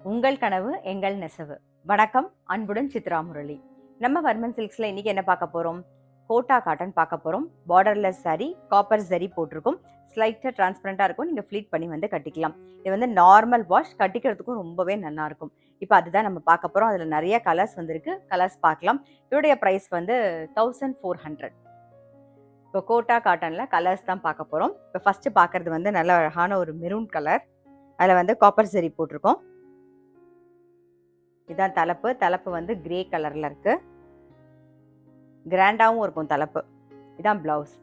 உங்கள் கனவு எங்கள் நெசவு. வணக்கம், அன்புடன் சித்ரா முரளி. நம்ம வர்மன் சில்க்ஸ்ல இன்னைக்கு என்ன பார்க்க போறோம்? கோட்டா காட்டன் பார்க்க போறோம். பார்டர்லெஸ் சாரி, காப்பர் ஜரி போட்டிருக்கும். ஸ்லைட்டா டிரான்ஸ்பரண்டா இருக்கும். நீங்க ஃபிளீட் பண்ணி வந்து கட்டிக்கலாம். இது வந்து நார்மல் வாஷ், கட்டிக்கிறதுக்கும் ரொம்பவே நல்லா இருக்கும். இப்போ அதுதான் நம்ம பார்க்க போறோம். அதுல நிறைய கலர்ஸ் வந்திருக்கு. கலர்ஸ் பார்க்கலாம். இதோடைய பிரைஸ் வந்து 1400. இப்போ கோட்டா காட்டன்ல கலர்ஸ் தான் பார்க்க போறோம். இப்போ ஃபர்ஸ்ட் பார்க்கறது வந்து நல்ல அழகான ஒரு மெரூன் கலர். அதில் வந்து காப்பர் ஜரி போட்டிருக்கோம். இதான் தலைப்பு வந்து கிரே கலர்ல இருக்கு. கிராண்டாவும் இருக்கும் தலைப்பு. இதான் பிளவுஸ்.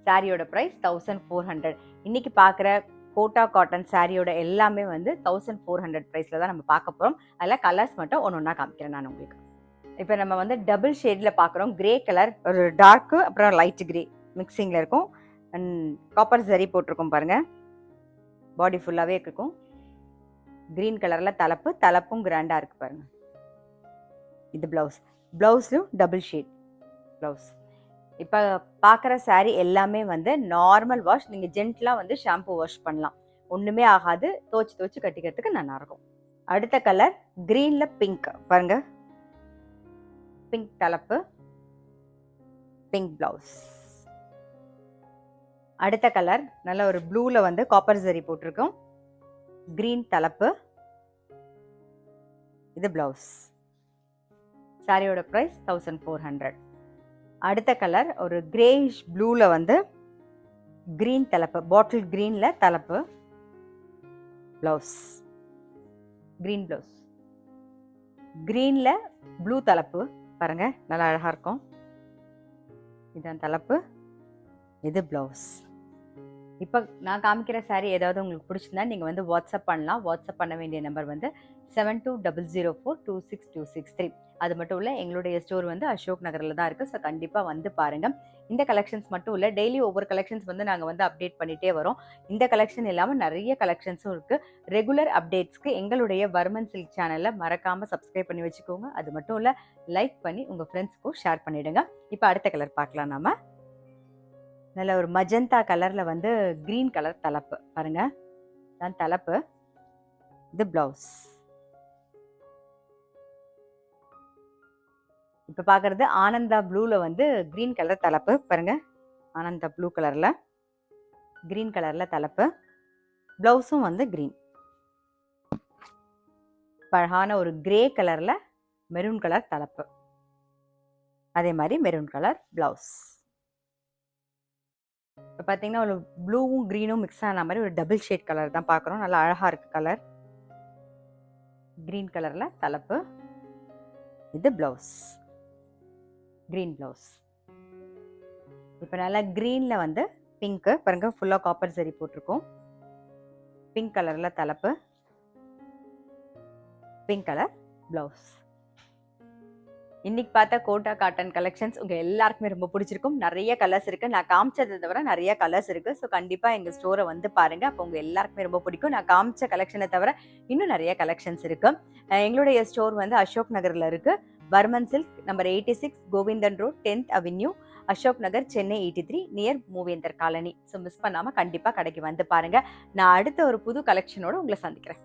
சாரியோட பிரைஸ் 1400. இன்னைக்கு பார்க்குற கோட்டா காட்டன் சாரியோட எல்லாமே வந்து 1400 பிரைஸ்ல தான் நம்ம பார்க்க போறோம். அதில் கலர்ஸ் மட்டும் ஒன்று காமிக்கிறேன் நான் உங்களுக்கு. இப்போ நம்ம வந்து டபுள் ஷேட்ல பார்க்குறோம். கிரே கலர், ஒரு டார்க்கு, அப்புறம் லைட் கிரே மிக்சிங்ல இருக்கும். அண்ட் காப்பர் ஜரி போட்டிருக்கோம் பாருங்க. பாடி ஃபுல்லாகவே இருக்கும். கிரீன் கலர்ல தலைப்பும் கிராண்டா இருக்கு பாருங்க. இது பிளவுஸ்லும் டபுள் ஷேட் பிளவுஸ். இப்போ பார்க்குற சாரீ எல்லாமே வந்து நார்மல் வாஷ். நீங்கள் ஜென்டலாக வந்து ஷாம்பு வாஷ் பண்ணலாம். ஒன்றுமே ஆகாது. துவச்சி கட்டிக்கிறதுக்கு நல்லா இருக்கும். அடுத்த கலர் கிரீன்ல பிங்க் பாருங்க. பிங்க் தலைப்பு, பிங்க் பிளவுஸ். அடுத்த கலர் நல்ல ஒரு ப்ளூல வந்து காப்பர் ஜரி போட்டிருக்கோம். கிரீன் தலைப்பு, இது பிளவுஸ். சாரியோட பிரைஸ் 1400. அடுத்த கலர் ஒரு கிரேயிஷ் ப்ளூல வந்து கிரீன் தலைப்பு, பாட்டில் கிரீன்ல தலைப்பு, பிளவுஸ். கிரீன் பிளவுஸ், கிரீன்ல ப்ளூ தலைப்பு பாருங்க, நல்லா அழகா இருக்கும். இதான் தலைப்பு, இது பிளவுஸ். இப்போ நான் காமிக்கிற சாரீ ஏதாவது உங்களுக்கு பிடிச்சிருந்தா நீங்கள் வந்து வாட்ஸ்அப் பண்ணலாம். வாட்ஸ்அப் பண்ண வேண்டிய நம்பர் வந்து 7200426263. அது மட்டும் இல்லை, எங்களுடைய ஸ்டோர் வந்து அசோக் நகரில் தான் இருக்குது. ஸோ கண்டிப்பாக வந்து பாருங்கள். இந்த கலெக்ஷன்ஸ் மட்டும் இல்லை, டெய்லி ஒவ்வொரு கலெக்ஷன்ஸ் வந்து நாங்கள் வந்து அப்டேட் பண்ணிகிட்டே வரோம். இந்த கலெக்ஷன் இல்லாமல் நிறைய கலெக்ஷன்ஸும் இருக்குது. ரெகுலர் அப்டேட்ஸ்க்கு எங்களுடைய வர்மன் சில்க் சேனலில் மறக்காமல் சப்ஸ்கிரைப் பண்ணி வச்சுக்கோங்க. அது மட்டும் இல்லை, லைக் பண்ணி உங்கள் ஃப்ரெண்ட்ஸ்க்கும் ஷேர் பண்ணிவிடுங்க. இப்போ அடுத்த கலர் பார்க்கலாம். நாம நல்ல ஒரு மஜந்தா கலர்ல வந்து கிரீன் கலர் தலைப்பு பாருங்க. தான் தலைப்பு, இது பிளவுஸ். இப்ப பாக்குறது ஆனந்தா ப்ளூல வந்து கிரீன் கலர் தலைப்பு பாருங்க. ஆனந்தா ப்ளூ கலர்ல கிரீன் கலர்ல தலைப்பு, பிளவுஸும் வந்து கிரீன். அழகான ஒரு கிரே கலர்ல மெரூன் கலர் தலைப்பு, அதே மாதிரி மெரூன் கலர் பிளவுஸ். இப்போ பார்த்தீங்கன்னா ஒரு ப்ளூவும் க்ரீனும் மிக்ஸ் ஆன மாதிரி ஒரு டபுள் ஷேட் கலர் தான் பார்க்குறோம். நல்லா அழகாக இருக்குது கலர். க்ரீன் கலரில் தலைப்பு, இது ப்ளவுஸ், க்ரீன் ப்ளவுஸ். இப்போ நல்லா க்ரீனில் வந்து பிங்க்கு பாருங்க, ஃபுல்லாக காப்பர் ஜரி போட்டிருக்கோம். பிங்க் கலரில் தலைப்பு, பிங்க் கலர் ப்ளவுஸ். இன்னைக்கு பார்த்த கோட்டா காட்டன் கலெக்ஷன்ஸ் உங்கள் எல்லாருக்குமே ரொம்ப பிடிச்சிருக்கும். நிறைய கலர்ஸ் இருக்குது. நான் காமிச்சதை தவிர நிறைய கலர்ஸ் இருக்குது. ஸோ கண்டிப்பாக எங்கள் ஸ்டோரை வந்து பாருங்கள். அப்போ உங்கள் எல்லாருக்குமே ரொம்ப பிடிக்கும். நான் காமிச்ச கலெக்ஷனை தவிர இன்னும் நிறைய கலெக்ஷன்ஸ் இருக்குது. எங்களுடைய ஸ்டோர் வந்து அசோக் நகரில் இருக்குது. Varman silk number 86, Govindan road, 10th avenue, Ashok Nagar, Chennai 83, near Moovendar colony. So miss பண்ணாமல் கண்டிப்பாக கடைக்கு வந்து பாருங்கள். நான் அடுத்த ஒரு புது கலெக்ஷனோடு உங்களை சந்திக்கிறேன்.